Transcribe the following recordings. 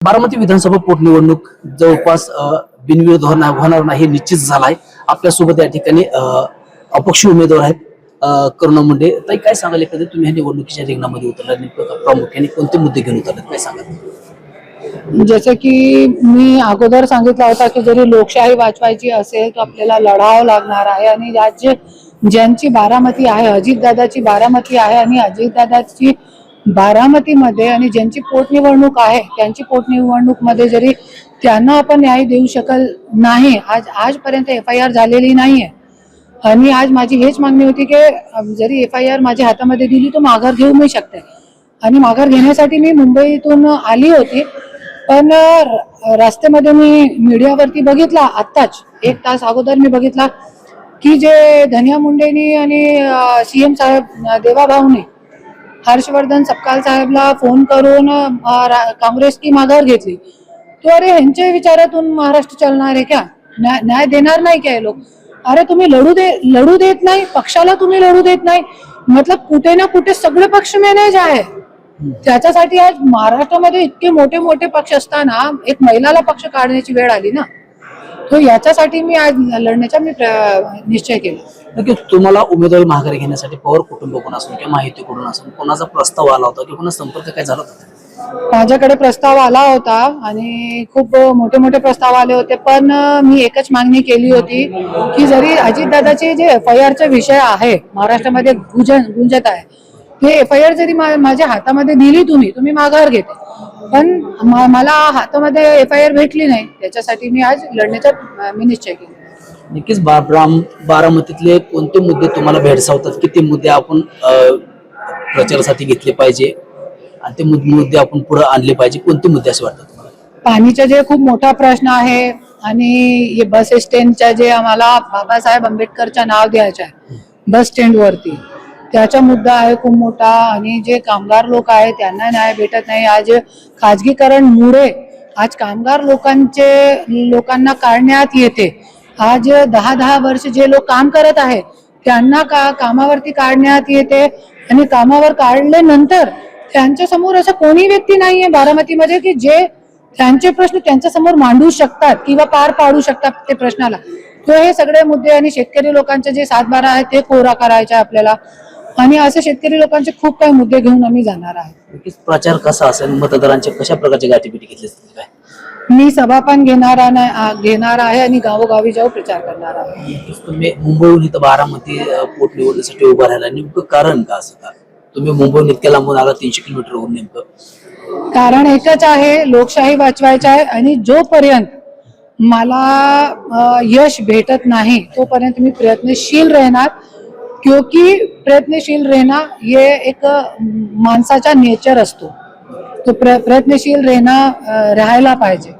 बारामती विधानसभा पोटनिवडणूक जवळपास बिनविरोध होणार नाही हे निश्चित झालाय. आपल्यासोबत या ठिकाणी अपक्ष उमेदवार आहेत करुणा मुंडे. ताई, काय सांगाल एखादं तुम्ही ह्या निवडणुकीच्या रिंगणामध्ये उतरला, नेमकं प्रामुख्याने कोणते मुद्दे घेऊन उतरले काय सांगाल? जसे की मी अगोदर सांगितलं होता की जरी लोकशाही वाचवायची असेल तर आपल्याला लढावं लागणार आहे आणि ज्यांची बारामती आहे, अजितदादाची बारामती आहे आणि अजितदादाची बारामतीमध्ये आणि ज्यांची पोटनिवडणूक आहे त्यांची पोटनिवडणूक मध्ये जरी त्यांना आपण न्याय देऊ शकल नाही, आजपर्यंत FIR झालेली नाहीये. आणि आज माझी हेच मागणी होती की जरी FIR माझ्या हातामध्ये दिली तर माघार घेऊ मी शकते. आणि माघार घेण्यासाठी मी मुंबईतून आली होती, पण रस्त्यामध्ये मी मीडियावरती बघितला, आत्ताच 1 तास अगोदर मी बघितला की जे धनिया मुंडेनी आणि CM साहेब देवाभाऊने हर्षवर्धन सपकाल साहेबला फोन करून काँग्रेसची माघार घेतली. तो अरे ह्यांच्या विचारातून महाराष्ट्र चालणार आहे क्या? न्याय देणार नाही काय लोक? अरे तुम्ही लढू देत नाही, पक्षाला तुम्ही लढू देत नाही, मतलब कुठे ना कुठे सगळे पक्ष मॅनेज आहे. त्याच्यासाठी आज महाराष्ट्रामध्ये इतके मोठे मोठे पक्ष असताना एक महिलाला पक्ष काढण्याची वेळ आली ना. तो याच्यासाठी मी आज लढण्याचा मी निश्चय केला. नक्कीच तुम्हाला उमेदवारी माघारी घेण्यासाठी पवार कुटुंबाकडून असून किंवा माहितीकडून असून कोणाचा प्रस्ताव आला होता किंवा कोणा संपर्क काय झाला होता? माझ्याकडे प्रस्ताव आला होता आणि खूप मोठे मोठे प्रस्ताव आले होते, पण मी एकच मागणी केली होती की जरी अजितदादाचे जे FIRचा विषय आहे महाराष्ट्रामध्ये गुंजत आहे, ते FIR जरी माझ्या हातामध्ये दिली तुम्ही माघार घेते, पण मला हातामध्ये FIR भेटली नाही. त्याच्यासाठी मी आज लढण्याचा मी निश्चय केला. नक्कीच बारामतीतले कोणते मुद्दे तुम्हाला भेडसावतात, किती मुद्दे आपण प्रचारासाठी घेतले पाहिजे आणि ते मुद्दे आपण पुढे आणले पाहिजे, कोणते मुद्दे असे वाटतात तुम्हाला? पाणीचा जे खूप मोठा प्रश्न आहे आणि बस स्टँडच्या जे आम्हाला बाबासाहेब आंबेडकरचं नाव द्यायचं आहे बस स्टँड वरती, त्याचा मुद्दा आहे खूप मोठा. आणि जे कामगार लोक आहेत त्यांना न्याय भेटत नाही. आज खाजगीकरणमुळे आज कामगार लोकांना काढण्यात येते. आज 10-10 वर्ष जे लोक काम करत आहे त्यांना कामावरती काढण्यात येते आणि कामावर काढल्यानंतर त्यांच्या समोर असं कोणी व्यक्ती नाहीये बारामतीमध्ये की जे त्यांचे प्रश्न त्यांच्या समोर मांडू शकतात किंवा पार पाडू शकतात ते प्रश्नाला. तो हे सगळे मुद्दे आणि शेतकरी लोकांचे जे 7-12 आहे ते कोरा करायचे आपल्याला. आणि असे शेतकरी लोकांचे खूप काही मुद्दे घेऊन आम्ही जाणार आहे. प्रचार कसा असेल, मतदारांच्या कशा प्रकारच्या गाठीभेटी घेतली काय? मी सभा पण घेणार आहे आणि गावोगावी जाऊन प्रचार करणार आहे. तुम्ही मुंबईहून इथं बारामती पोटनिवडणुकीसाठी उभा राहिला, नेमकं कारण का असं का? तुम्ही मुंबईहून इतक्या लांबून आला 300 किलोमीटरवरून, नेमकं कारण एकच आहे, लोकशाही वाचवायचं आहे. आणि जोपर्यंत मला यश भेटत नाही तोपर्यंत मी प्रयत्नशील राहणार, क्योंकि प्रयत्नशील रहना ये एक माणसाचा नेचर असतो. तो प्रयत्नशील राहायला पाहिजे.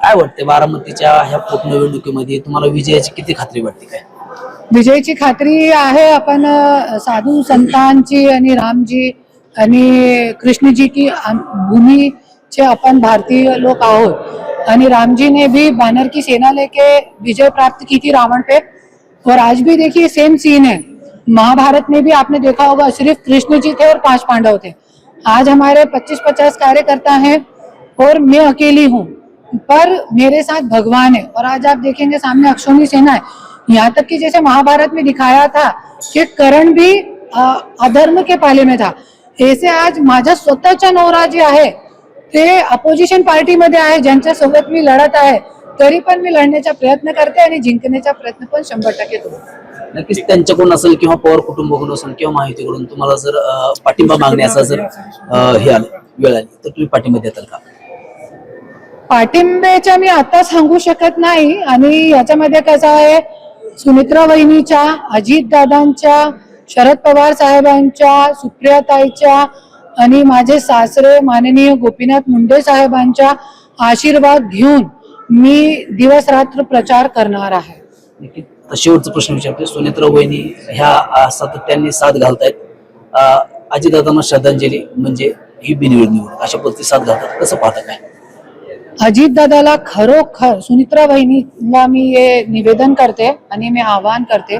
काय वाटते बारामतीच्या ह्या पोटनिवडणुकीमध्ये तुम्हाला विजयाची किती खात्री वाटते? काय विजयाची खात्री आहे. आपण साधू संतांची आणि रामजी आणि कृष्णजी की भूमीचे अपन भारतीय लोग आहोत. आणि रामजी ने भी बानर की सेना लेके विजय प्राप्त की थी रावण पे, और आज भी देखिए सेम सीन है. महाभारत में भी आपने देखा होगा सिर्फ कृष्ण जी थे और 5 पांडव थे. आज हमारे 25-50 कार्यकर्ता हैं और मैं अकेली हूँ, पर मेरे साथ भगवान है. और आज आप देखेंगे सामने अक्षौणी सेना है. यहाँ तक कि जैसे महाभारत में दिखाया था कि कर्ण भी अधर्म के पाले में था, ऐसे आज माझा स्वतःचा नवरा जे आहे ते अपोजिशन पार्टीमध्ये आहे, ज्यांच्या सोबत मी लढत आहे, तरी पण मी लढण्याचा प्रयत्न करते आणि जिंकण्याचा प्रयत्न पण 100% करतो. नक्कीच त्यांच्याकडून असेल किंवा पवार कुटुंबाकडून असेल किंवा माहितीकडून तुम्हाला जर पाठिंबा मागण्याचा जर हे आलं, वेळ आली, तर तुम्ही पाठिंबा देताल का? पाठिंब्याच्या मी आता सांगू शकत नाही. आणि याच्यामध्ये कसं आहे, सुमित्रा वहिनीच्या, अजितदादांच्या, शरद पवार साहेबांच्या, सुप्रियाताईच्या आणि माझे सासरे माननीय गोपीनाथ मुंडे साहेबांच्या आशीर्वाद घेऊन मी दिवस रात्र प्रचार करणार आहे. शेवटचा प्रश्न विचारतो, सुनेत्रा वहिनी ह्या सातत्याने साथ घालतायत, अजितदादांना श्रद्धांजली म्हणजे ही बिनविरोध निवडणूक अशा पद्धतीने साथ घालतात, कसं पाहता काय? अजितदादाला खरोखर, सुनित्रा वहिनीला मी हे निवेदन करते आणि मी आवाहन करते,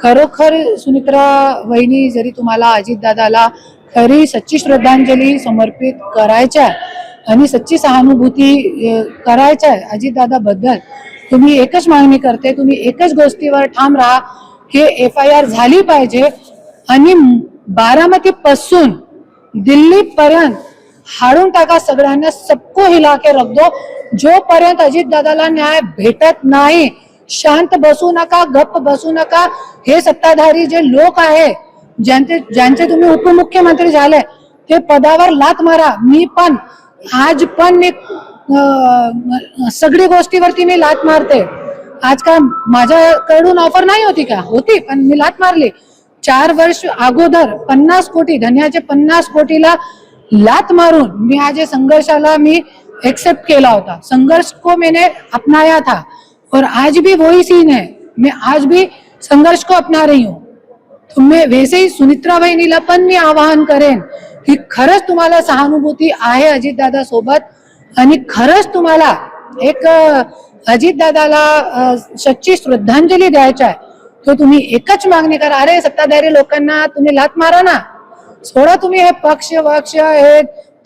खरोखर सुनित्रा वहिनी जरी तुम्हाला अजितदादाला खरी सच्ची श्रद्धांजली समर्पित करायच्या आणि सच्ची सहानुभूती करायचं आहे अजितदादाबद्दल, तुम्ही एकच मागणी करते, तुम्ही एकच गोष्टीवर ठाम राहा की FIR झाली पाहिजे आणि बारामती पासून दिल्ली पर्यंत हाडून टाका सगळ्यांना, सबको हिला के रख दो. जोपर्यंत अजितदादाला न्याय भेटत नाही शांत बसू नका, गप्प बसू नका. हे सत्ताधारी जे लोक आहे, ज्यांचे तुम्ही उपमुख्यमंत्री झाले, ते पदावर लात मारा. मी पण आज पण मी सगळी गोष्टीवरती मी लात मारते. आज का माझ्याकडून ऑफर नाही होती का? होती, पण मी लात मारली. 4 वर्ष अगोदर 50 कोटी धन्याचे 50 कोटीला लात मारून मी आज ये संघर्षाला मी एक्सेप्ट केला होता. संघर्ष को मैंने अपनाया था और आज भी वही सीन है. मैं आज भी संघर्ष को अपना रही हूँ. तुम्ही वैसे ही सुनित्रा वहिनीला पण मी आवाहन करेन की खरंच तुम्हाला सहानुभूती आहे अजितदादा सोबत आणि खरंच तुम्हाला एक अजितदादाला सच्ची श्रद्धांजली द्यायची आहे, तर तुम्ही एकच मागणी करा. अरे सत्ताधारी लोकांना तुम्ही लात मारा ना, सोडा तुम्ही हे पक्ष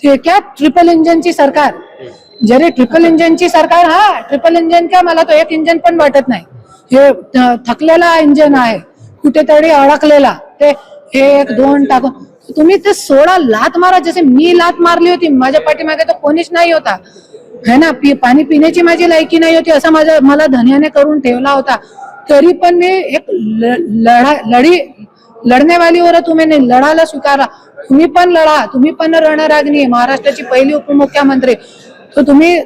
हे क्या ट्रिपल इंजनची सरकार. जरी ट्रिपल इंजनची सरकार, हा ट्रिपल इंजन क्या, मला तो एक इंजन पण वाटत नाही. हे थकलेला इंजन आहे, कुठेतरी अडकलेला. ते 1 2 टाकून तुम्ही ते सोडा, लात मारा. जसे मी लात मारली होती, माझ्या पाठीमागे तर कोणीच नाही होता है ना. पाणी पिण्याची माझी लायकी नाही होती असं मला धन्याने करून ठेवला होता. तरी पण मी एक लढने वाली हो, तुम्ही लढायला स्वीकारा. तुम्ही पण लढा, तुम्ही पण रणरागिणी, महाराष्ट्राची पहिली उपमुख्यमंत्री. तर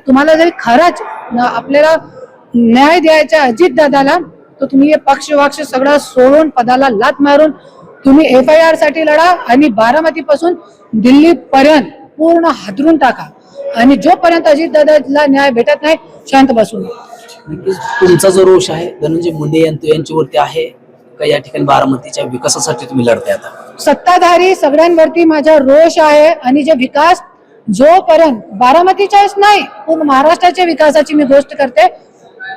तुम्हाला जरी खरंच आपल्याला न्याय द्यायचा अजितदादाला, तर तुम्ही हे पक्ष सगळं सोडून पदाला लात मारून तुम्ही FIR साठी लढा आणि बारामती पासून दिल्ली पर्यंत पूर्ण हादरून टाका. आणि जोपर्यंत अजितदादाला न्याय भेटत नाही शांत बसू नका. तुमचा जो रोष आहे धनंजय मुंडे यांच्यावरती आहे का, या ठिकाणी बारामतीच्या विकासासाठी तुम्ही लढताय आता? सत्ताधारी सगळ्यांवरती माझा रोष आहे. आणि जे विकास जोपर्यंत बारामतीच्याच नाही पूर्ण महाराष्ट्राच्या विकासाची मी गोष्ट करते,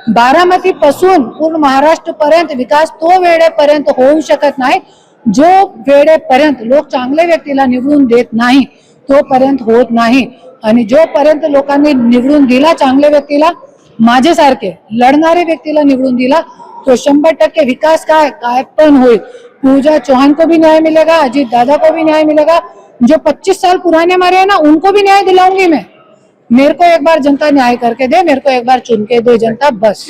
बारामती पासून पूर्ण महाराष्ट्र पर्यंत विकास तो वेळेपर्यंत होऊ शकत नाही जो वेळेपर्यंत लोक चांगल्या व्यक्तीला निवडून देत नाही, तोपर्यंत होत नाही. आणि जोपर्यंत लोकांनी निवडून दिला चांगल्या व्यक्तीला, माझ्यासारखे लढणारे व्यक्तीला निवडून दिला, तो 100% विकास काय पण होईल. पूजा चौहान को भी न्याय मिलेगा, अजीत दादा को भी न्याय मिलेगा. जो 25 साल पुराने मरे हैं ना, उनको भी न्याय दिलाऊंगी मैं. मेरे को एक बार जनता न्याय करके दे, मेरे को एक बार चुन के दे जनता, बस.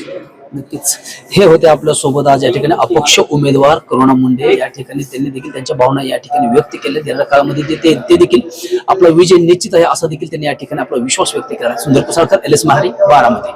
नक्कीच हे होते आपल्या सोबत आज या ठिकाणी अपक्ष उमेदवार करुणा मुंडे. या ठिकाणी त्यांनी देखील त्यांच्या भावना या ठिकाणी व्यक्त केल्या. येणाऱ्या काळामध्ये ते देखील आपला विजय निश्चित आहे असा देखील त्यांनी या ठिकाणी आपला विश्वास व्यक्त केला. सुंदर कुसाळकर, LS महारी, बारामती.